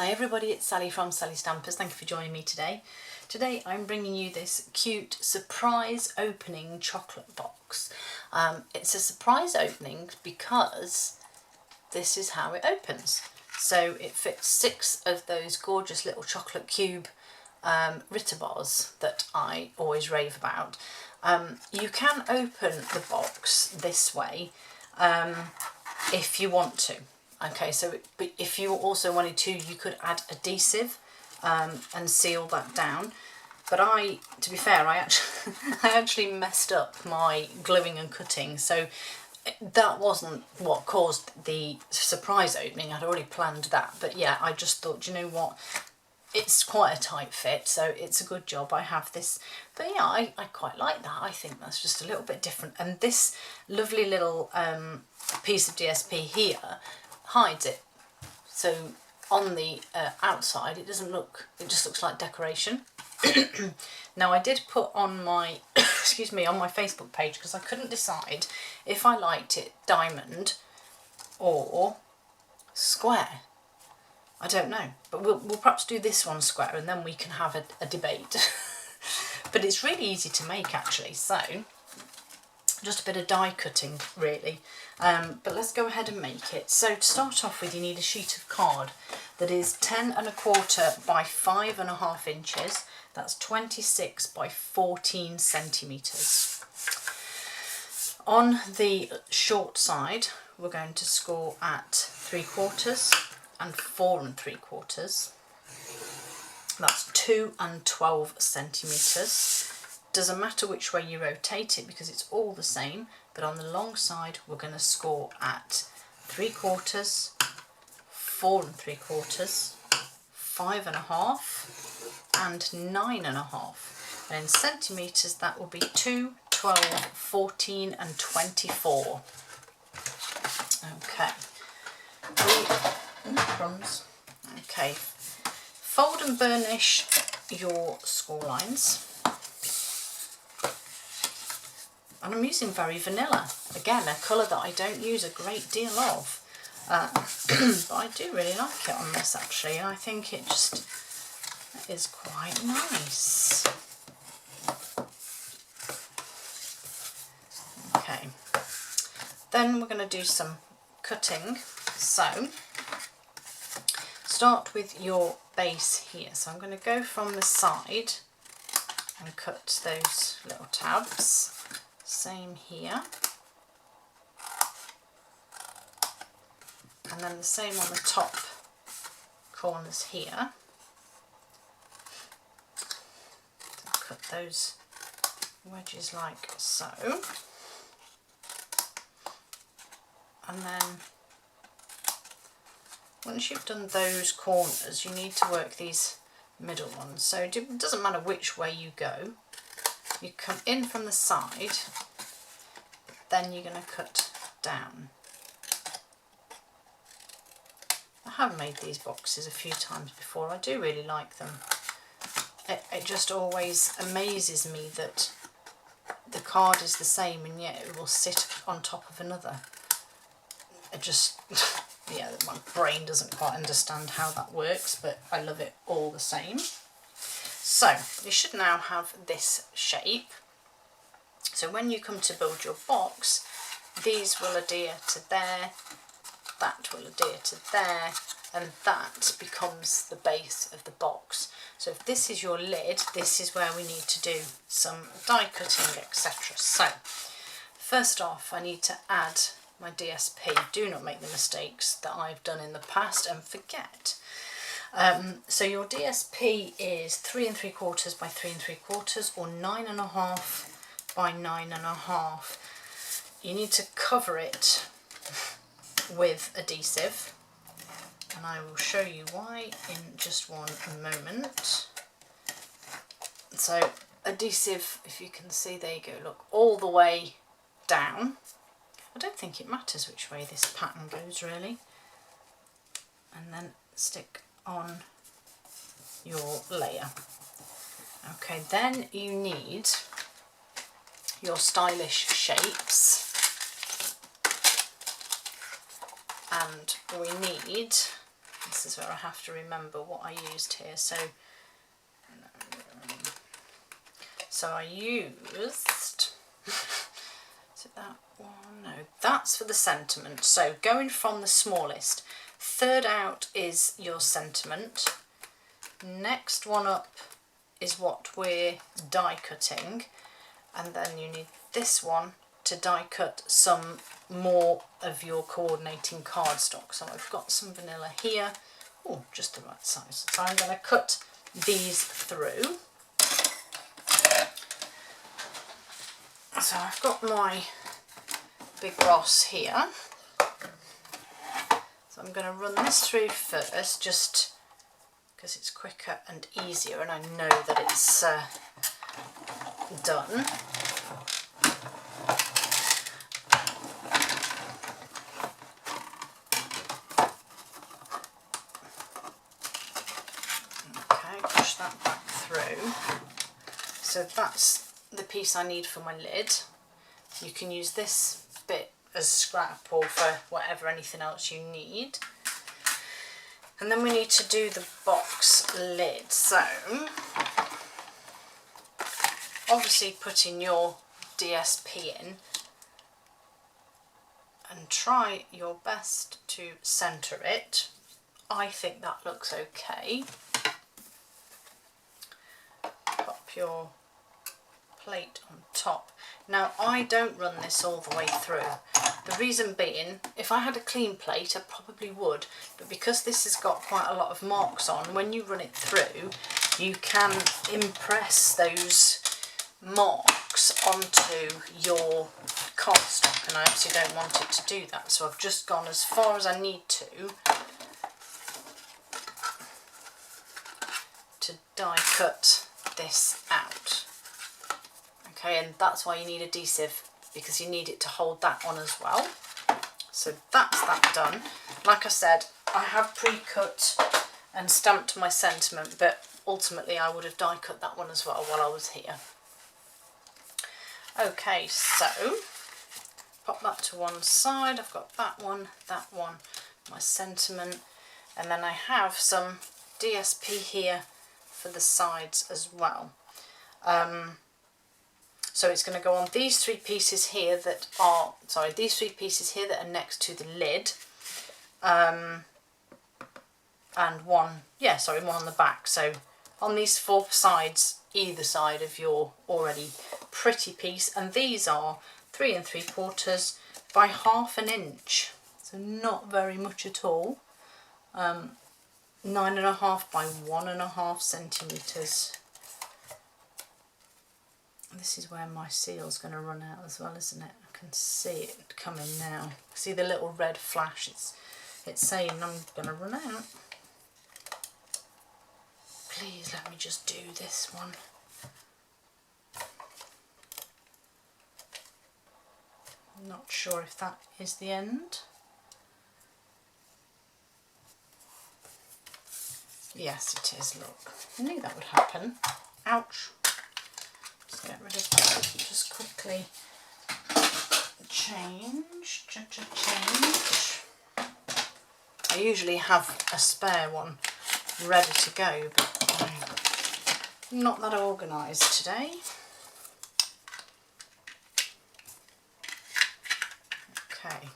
Hi everybody, it's Sally from Sallystampers. Thank you for joining me today. Today I'm bringing you this cute surprise opening chocolate box. It's a surprise opening because this is how it opens. So it fits 6 of those gorgeous little chocolate cube Ritter bars that I always rave about. You can open the box this way if you want to. Okay, so but if you also wanted to, you could add adhesive and seal that down. But to be fair, I actually messed up my gluing and cutting, so that wasn't what caused the surprise opening. I'd already planned that, but yeah, I just thought, you know what, it's quite a tight fit, so it's a good job I have this. But yeah, I quite like that. I think that's just a little bit different, and this lovely little piece of DSP here hides it. So on the outside it doesn't look, it just looks like decoration. Now I did put on my excuse me, on my Facebook page, because I couldn't decide if I liked it diamond or square. I don't know, but we'll perhaps do this one square and then we can have a debate. But it's really easy to make actually, so just a bit of die cutting really. But let's go ahead and make it. So to start off with, you need a sheet of card that is 10 1/4 by 5.5 inches. That's 26 by 14 centimetres. On the short side, we're going to score at 3/4 and 4 3/4. That's 2 and 12 centimetres. Doesn't matter which way you rotate it because it's all the same, but on the long side we're going to score at 3/4, 4 3/4, 5.5 and 9.5. And in centimetres that will be 2, 12, 14 and 24. Okay. Crumbs. Okay. Fold and burnish your score lines. And I'm using Very Vanilla, again a colour that I don't use a great deal of, but I do really like it on this actually, and I think it just is quite nice. Okay, then we're going to do some cutting. So start with your base here, so I'm going to go from the side and cut those little tabs. Same here, and then the same on the top corners here. So cut those wedges like so, and then once you've done those corners, you need to work these middle ones. So it doesn't matter which way you go. You come in from the side, then you're going to cut down. I have made these boxes a few times before. I do really like them. It just always amazes me that the card is the same and yet it will sit on top of another. It just, yeah, my brain doesn't quite understand how that works, but I love it all the same. So you should now have this shape. So when you come to build your box, these will adhere to there, that will adhere to there, and that becomes the base of the box. So if this is your lid, this is where we need to do some die cutting, etc. So first off, I need to add my DSP. Do not make the mistakes that I've done in the past and forget. So your DSP is 3 3/4 by 3 3/4 or 9.5 by 9.5. You need to cover it with adhesive, and I will show you why in just one moment. So adhesive, if you can see, there you go, look, all the way down. I don't think it matters which way this pattern goes really. And then stick on your layer. Okay, then you need your stylish shapes, and we need this is where I have to remember what I used here. So I used, is it that one? No, that's for the sentiment. So going from the smallest, third out is your sentiment. Next one up is what we're die cutting, and then you need this one to die cut some more of your coordinating cardstock. So I've got some vanilla here, oh, just the right size. So I'm going to cut these through. So I've got my big Ross here. So I'm going to run this through first, just because it's quicker and easier, and I know that it's done. Okay, push that back through. So that's the piece I need for my lid. You can use this bit as scrap or for whatever, anything else you need. And then we need to do the box lid. So obviously put in your DSP in and try your best to centre it. I think that looks okay. Pop your plate on top. Now I don't run this all the way through. The reason being, if I had a clean plate I probably would, but because this has got quite a lot of marks on, when you run it through you can impress those marks onto your cardstock, and I obviously don't want it to do that, so I've just gone as far as I need to die cut this out. Okay, and that's why you need adhesive, because you need it to hold that on as well. So that's that done. Like I said, I have pre-cut and stamped my sentiment, but ultimately I would have die cut that one as well while I was here. Okay, so pop that to one side. I've got that one, my sentiment, and then I have some DSP here for the sides as well. So it's going to go on these three pieces here that are, these three pieces here that are next to the lid, and one on the back. So on these four sides, either side of your already pretty piece, and these are 3 3/4 by 1/2 inch, so not very much at all. 9.5 by 1.5 centimetres. This is where my seal's going to run out as well, isn't it? I can see it coming now. See the little red flash? It's saying I'm going to run out. Please let me just do this one. I'm not sure if that is the end. Yes, it is, look. I knew that would happen. Ouch. Just get rid of that. Just quickly change. I usually have a spare one ready to go, but I'm not that organised today. Okay.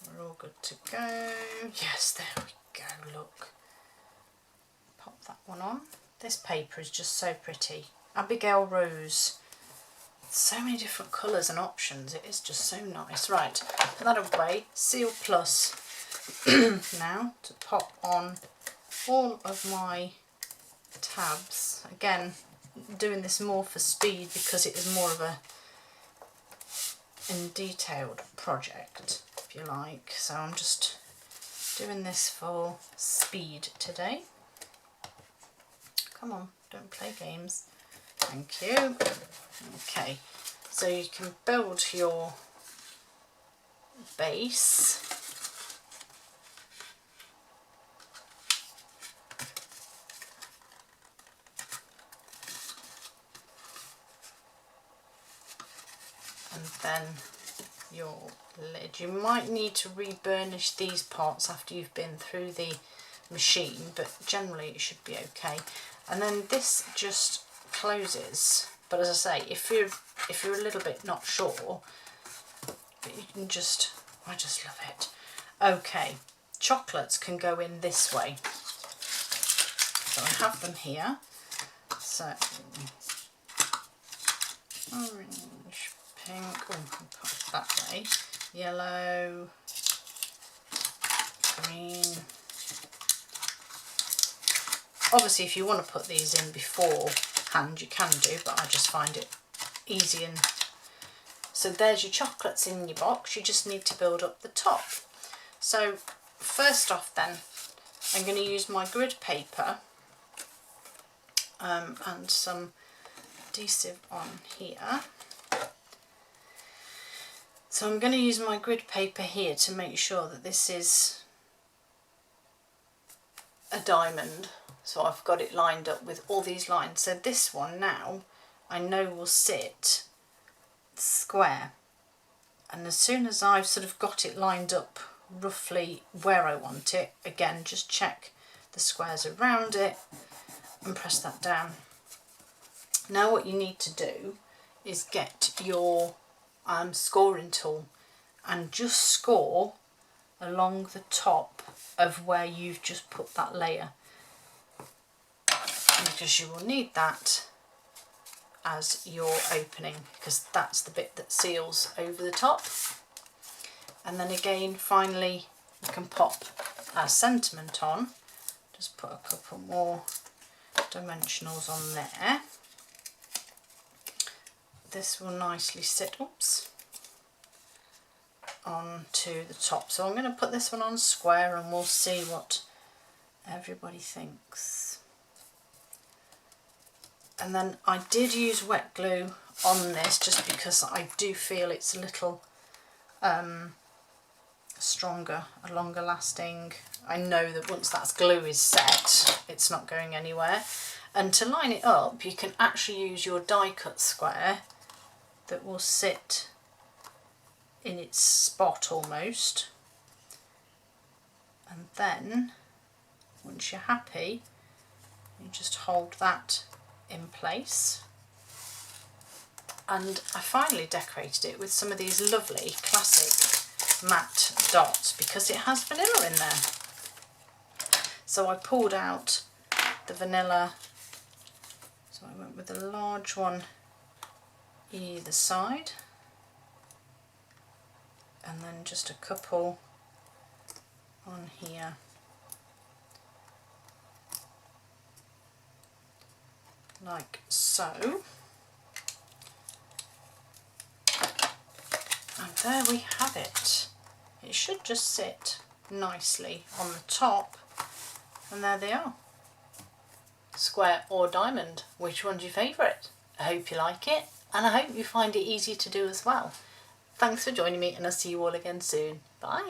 We're all good to go. Yes, there we go, look. Pop that one on. This paper is just so pretty. Abigail Rose. So many different colours and options. It is just so nice. Right, put that away. Seal Plus now to pop on all of my tabs. Again, doing this more for speed because it is more of a detailed project, if you like. So I'm just doing this for speed today. Come on, don't play games. Thank you. Okay, so you can build your base. And then your lid. You might need to re-burnish these parts after you've been through the machine, but generally it should be okay. And then this just closes, but as I say, if you're a little bit not sure, but you can just, I just love it. Okay, chocolates can go in this way. So I have them here. So orange, pink, oh, I'll put it that way, yellow, green. Obviously if you want to put these in beforehand you can do, but I just find it easy. And so there's your chocolates in your box. You just need to build up the top. So first off then, I'm going to use my grid paper and some adhesive on here. So I'm going to use my grid paper here to make sure that this is a diamond. So I've got it lined up with all these lines. So this one now I know will sit square, and as soon as I've sort of got it lined up roughly where I want it, again just check the squares around it and press that down. Now what you need to do is get your scoring tool and just score along the top of where you've just put that layer, because you will need that as your opening, because that's the bit that seals over the top. And then again, finally, we can pop our sentiment on. Just put a couple more dimensionals on there. This will nicely sit, oops, onto the top. So I'm going to put this one on square and we'll see what everybody thinks. And then I did use wet glue on this just because I do feel it's a little stronger, a longer lasting. I know that once that glue is set, it's not going anywhere. And to line it up, you can actually use your die cut square that will sit in its spot almost. And then once you're happy, you just hold that in place. And I finally decorated it with some of these lovely classic matte dots because it has vanilla in there. So I pulled out the vanilla, so I went with a large one either side, and then just a couple on here. Like so. And there we have it. It should just sit nicely on the top, and there they are. Square or diamond, which one's your favourite? I hope you like it, and I hope you find it easy to do as well. Thanks for joining me, and I'll see you all again soon. Bye!